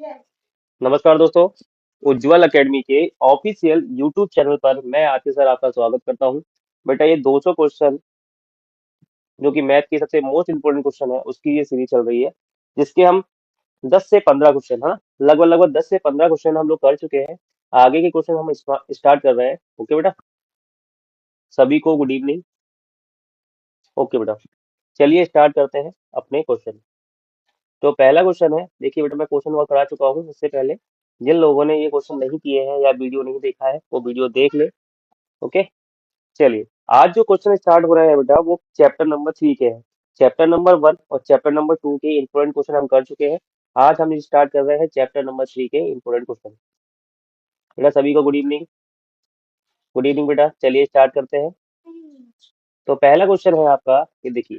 नमस्कार दोस्तों। उज्जवल एकेडमी के ऑफिशियल यूट्यूब चैनल पर मैं आतिश सर आपका स्वागत करता हूं। बेटा ये 200 क्वेश्चन जो कि मैथ के सबसे मोस्ट इंपोर्टेंट क्वेश्चन है उसकी ये सीरीज चल रही है, जिसके हम 10 से 15 क्वेश्चन, हाँ लगभग लगभग 10 से 15 क्वेश्चन हम लोग कर चुके हैं। आगे के क्वेश्चन हम स्टार्ट कर रहे हैं। ओके बेटा, सभी को गुड इवनिंग। ओके बेटा, चलिए स्टार्ट करते हैं अपने क्वेश्चन। तो पहला क्वेश्चन है, देखिए बेटा मैं क्वेश्चन वर्क करा चुका हूँ इससे पहले। जिन लोगों ने ये क्वेश्चन नहीं किए हैं या वीडियो नहीं देखा है वो वीडियो देख ले। ओके, चलिए आज जो क्वेश्चन स्टार्ट हो रहा है बेटा वो चैप्टर नंबर 3 के हैं। चैप्टर नंबर 1 और चैप्टर नंबर 2 के इंपोर्टेंट क्वेश्चन हम कर चुके हैं। आज हम स्टार्ट कर रहे हैं चैप्टर नंबर 3 के इंपोर्टेंट क्वेश्चन। बेटा सभी को गुड इवनिंग। गुड इवनिंग बेटा, चलिए स्टार्ट करते हैं। तो पहला क्वेश्चन है आपका, ये देखिए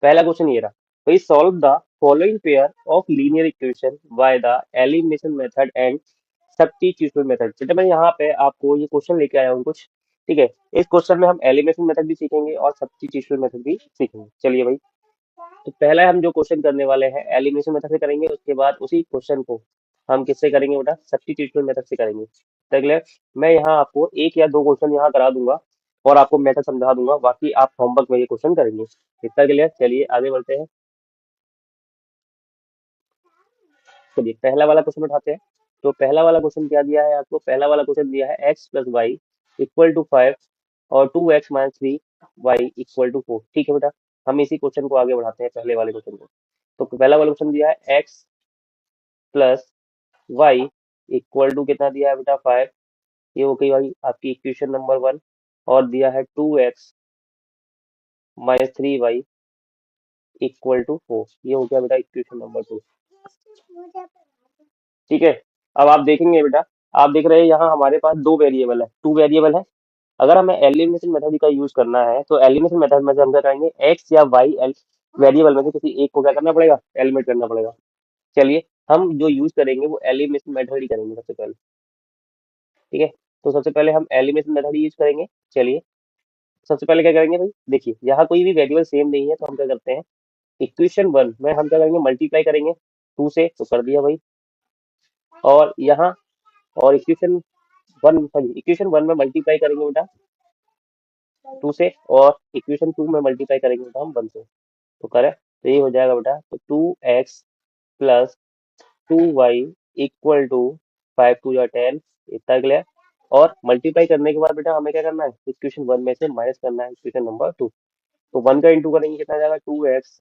पहला क्वेश्चन ये रहा। भाई solve the following pair of linear equation by the elimination method and substitution method. बेटा मैं यहाँ पे आपको ये क्वेश्चन लेके आया हूँ कुछ, ठीक है। इस क्वेश्चन में हम एलिमिनेशन मेथड भी सीखेंगे और सब्स्टिट्यूशन मेथड भी सीखेंगे। चलिए भाई, तो पहला हम जो क्वेश्चन करने वाले हैं एलिमिनेशन मेथड से करेंगे, उसके बाद उसी क्वेश्चन को हम किससे करेंगे बेटा, सब्स्टिट्यूशन मेथड से करेंगे। तो क्लियर, मैं यहाँ आपको एक या दो क्वेश्चन यहाँ करा दूंगा और आपको मेथड समझा दूंगा, बाकी आप होमवर्क में ये क्वेश्चन करेंगे। इतना क्लियर, चलिए आगे बढ़ते हैं। चलिए पहला वाला क्वेश्चन उठाते हैं। तो पहला वाला क्वेश्चन क्या दिया है आपको, पहला वाला क्वेश्चन दिया है x plus y equal to 5 और 2x minus 3y equal to 4। ठीक है बेटा, हम इसी क्वेश्चन को आगे बढ़ाते हैं, पहले वाले क्वेश्चन को। तो पहला वाला क्वेश्चन दिया है x plus y equal to कितना दिया है बेटा 5। ये हो गई भाई आपकी इक्वेशन नंबर 1। और दिया है 2x minus 3y equal to 4। ये हो गया बेटा इक्वेशन नंबर 2। ठीक है, अब आप देखेंगे बेटा, आप देख रहे हैं यहाँ हमारे पास दो वेरिएबल है, टू वेरिएबल है। अगर हमें एलिमिनेशन मेथड का यूज करना है तो एलिमिनेशन मेथड में से हम क्या करेंगे, एक्स या वाई वेरिएबल में से किसी एक को क्या करना पड़ेगा, एलिमिनेट करना पड़ेगा। चलिए हम जो यूज करेंगे वो एलिमिनेशन मेथड ही करेंगे सबसे पहले। ठीक है, तो सबसे पहले हम एलिमिनेशन मेथड यूज करेंगे। चलिए सबसे पहले क्या करेंगे भाई, देखिए यहाँ कोई भी वेरिएबल सेम नहीं है तो हम क्या करते हैं, इक्वेशन 1 में हम क्या करेंगे, मल्टीप्लाई करेंगे 2 से, तो कर दिया भाई। और यहाँ और इक्वेशन 1 में मल्टीप्लाई करेंगे बेटा 2 से, और इक्वेशन 2 में मल्टीप्लाई करेंगे बेटा हम 1 से, तो करें। तो ये हो जाएगा बेटा, तो 2x plus 2y equal to 5 2 10, इतना क्लियर। और मल्टीप्लाई करने के बाद बेटा हमें क्या करना है, इक्वेशन 1 में से माइनस करना है इक्वेशन नंबर 2। तो 1 का इंटू करेंगे कितना आ जाएगा, 2x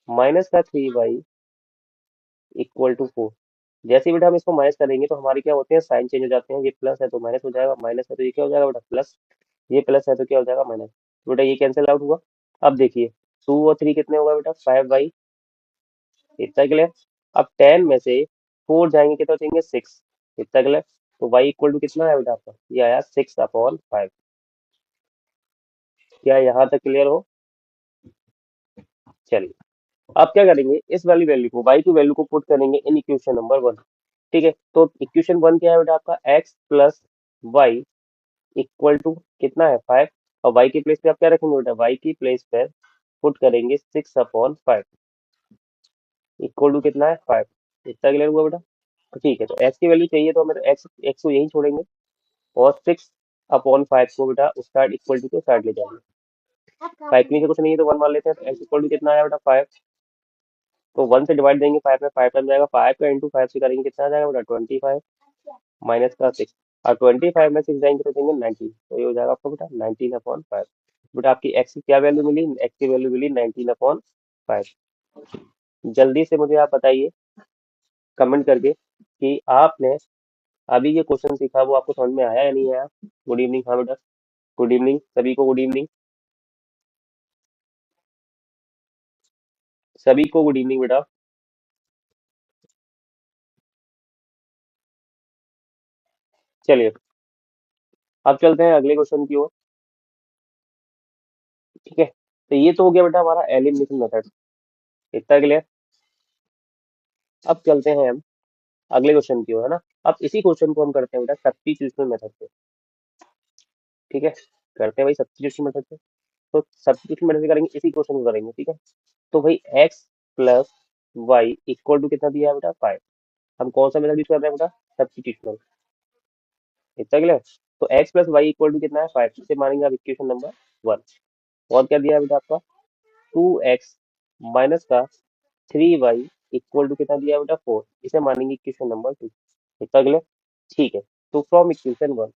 माइनस का 3y इक्वल टू 4। जैसे ही बेटा हम इसको माइनस करेंगे तो हमारे क्या होते हैं, साइन चेंज हो जाते हैं। ये प्लस है तो माइनस हो जाएगा, माइनस है तो ये क्या हो जाएगा बेटा प्लस, ये प्लस है तो क्या हो जाएगा माइनस। तो बेटा ये कैंसिल आउट हुआ। अब देखिए 2 और 3 कितने होगा बेटा, 5y, इतना क्लियर। अब 10 में से 4 जाएंगे कितना बचेंगे, 6, इतना क्लियर। तो y इक्वल टू कितना है बेटा आपका, ये आया 6/5। क्या यहाँ तक क्लियर हो। चलिए अब क्या करेंगे, इस वाली वैल्यू को, y की वैल्यू को पुट करेंगे इन इक्वेशन नंबर 1। ठीक है, तो इक्वेशन 1 क्या है बेटा आपका, x plus y equal to कितना है 5। और y की प्लेस पे आप क्या रखेंगे बेटा, y की प्लेस पे पुट करेंगे 6/5 इक्वल टू कितना है 5। इतना क्लियर हुआ बेटा। तो ठीक है, तो x की वैल्यू चाहिए तो हमें तो x को यही छोड़ेंगे, और 6/5 को बेटा उसका इक्वल टू के साइड ले जाएंगे। 5 के नीचे कुछ नहीं है तो 1 मान लेते हैं, तो x इक्वल टू कितना आया बेटा 5। तो 1 से डिवाइड देंगे 5 में, 5 टाइम जाएगा, 5 का इंटू 5 से करेंगे कितना आ जाएगा बेटा 25 माइनस का 6। और 25 में 6 जाएंगे तो देंगे 19, तो ये हो जाएगा आपको बेटा 19/5। बेटा आपकी एक्स की क्या वैल्यू मिली, एक्स की वैल्यू मिली 19/5। जल्दी से मुझे आप बताइए कमेंट करके कि आपने अभी ये क्वेश्चन सीखा वो आपको समझ में आया या नहीं आया। गुड इवनिंग, हाँ बेटा गुड इवनिंग, सभी को गुड इवनिंग, सभी को गुड इवनिंग बेटा। चलिए अब चलते हैं अगले क्वेश्चन की ओर। ठीक है, तो ये तो हो गया बेटा हमारा एलिमिनेशन मेथड, इतना क्लियर। अब चलते हैं हम अगले क्वेश्चन की ओर, है ना। अब इसी क्वेश्चन को हम करते हैं बेटा सब्स्टिट्यूशन मेथड से। ठीक है, करते हैं भाई सब्स्टिट्यूशन मेथड से। तो सब्स्टिट्यूशन मेथड से करेंगे, इसी क्वेश्चन को करेंगे। ठीक है, तो भाई x plus y equal to कितना दिया है बेटा 5। हम कौन सा मेथड यूज कर रहे हैं बेटा? सब्स्टिट्यूशनल। इतना क्लियर? तो x plus y equal to कितना है? 5। इसे मानेंगे आप इक्वेशन नंबर 1। और क्या दिया है बेटा आपका? 2x माइनस का 3y इक्वल टू कितना दिया है बेटा? 4। इसे मानेंगे इक्वेशन नंबर 2। इतना क्लियर? ठीक है। तो फ्रॉम इक्वेशन वन,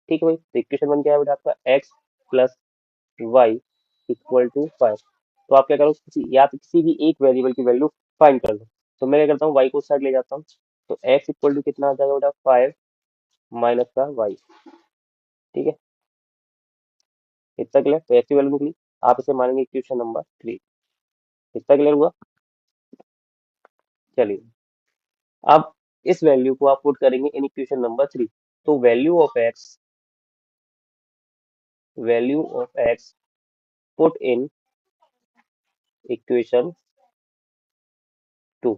ठीक है भाई। तो इक्वेशन वन क्या है बेटा आपका? X plus y equal to 5। तो आप क्या करो, या तो किसी भी एक वेरिएबल की वैल्यू फाइंड कर लो। तो मैं क्या करता हूँ, वाई को साइड ले जाता हूँ। तो एक्स इक्वल टू कितना आ जाएगा बेटा? 5 माइनस का वाई। ठीक है, इतना क्लियर? तो एक्स की वैल्यू निकली, आप इसे मानेंगे इक्वेशन नंबर 3। इतना क्लियर हुआ? चलिए, अब इस वैल्यू को आप पुट करेंगे इन इक्वेशन नंबर 3। तो value of x put in equation 2।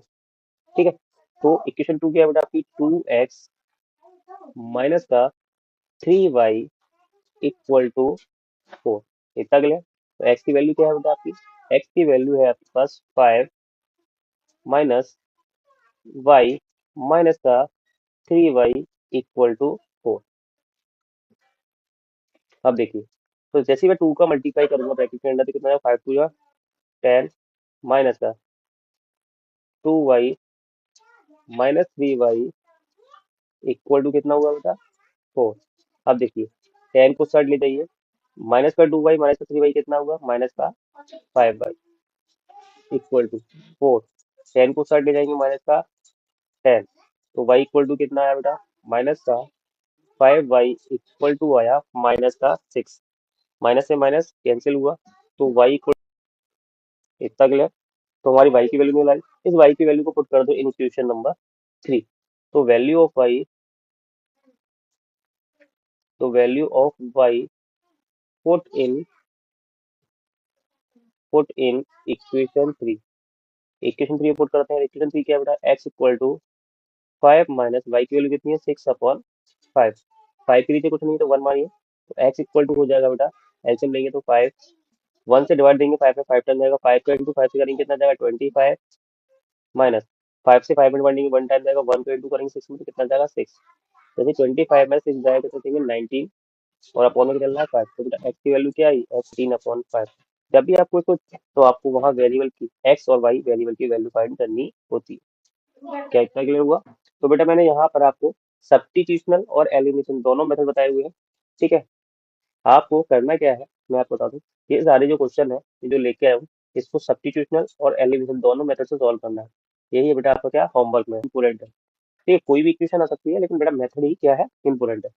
ठीक है, तो इक्वेशन 2 क्या है बेटा आपकी? 2x माइनस का 3y इक्वल टू 4। इतना क्लियर? तो x की वैल्यू क्या है बेटा आपकी? x की वैल्यू है आपके पास 5 माइनस y माइनस का 3y इक्वल टू 4। अब देखिए, तो जैसे ही मैं 2 का मल्टीप्लाई करूंगा ब्रैकेट के अंदर, तो कितना है? 5 टू या 10 माइनस का 2y minus 3y equal to कितना हुआ बेटा? 4। अब देखिए, 10 को साइड ले जाइए, माइनस का 2y माइनस का 3y कितना हुआ? माइनस का 5y इक्वल टू 4। 10 को साइड ले जाएंगे, माइनस का 10। तो y इक्वल टू कितना आया बेटा? माइनस का 5y इक्वल टू आया माइनस का 6। माइनस से माइनस कैंसिल हुआ, तो y इक्वल, इतना क्लियर? तो हमारी y की वैल्यू निकल आई। इस y की वैल्यू को पुट कर दो इन इक्वेशन नंबर 3। तो value of y put in equation 3। Equation 3 put करते हैं। इक्वेशन 3 क्या है बेटा? x equal to 5 minus y की वैल्यू कितनी है? 6/5। 5 के नीचे कुछ नहीं है तो 1 मानिए, तो x इक्वल टू हो जाएगा बेटा, एलसीएम लेंगे तो 5, 1 से डिवाइड देंगे 5 में, 5 टर्न जाएगा, 5 का इंटू 5 से करेंगे कितना जाएगा? 25 माइनस 5 से 5 में डिवाइड देंगे 1 टाइम जाएगा, 1 का इंटू करेंगे 6 में तो कितना जाएगा? 6। जैसे 25 में 6 जाएगा तो देंगे 19, और अपॉन में कितना है? 5। तो बेटा x की वैल्यू क्या आई? 18/5। जब भी आपको इसको, तो आपको वहाँ वेरिएबल की x और y वेरिएबल की वैल्यू फाइंड करनी होती है। क्या इतना क्लियर हुआ? तो बेटा मैंने यहाँ पर आपको सब्स्टिट्यूशनल और एलिमिनेशन दोनों मेथड बताए हुए हैं। ठीक है, आपको करना क्या है मैं आपको बता दूं। ये सारे जो क्वेश्चन है, ये जो लेके आया हूँ, इसको सब्स्टिट्यूशनल और एलिमिनेशन दोनों मेथड से सॉल्व करना है। यही है बेटा आपका क्या होमवर्क में, इंपोर्टेंट है। ठीक है, कोई भी इक्वेशन आ सकती है, लेकिन बेटा मेथड ही क्या है? इंपोर्टेंट है।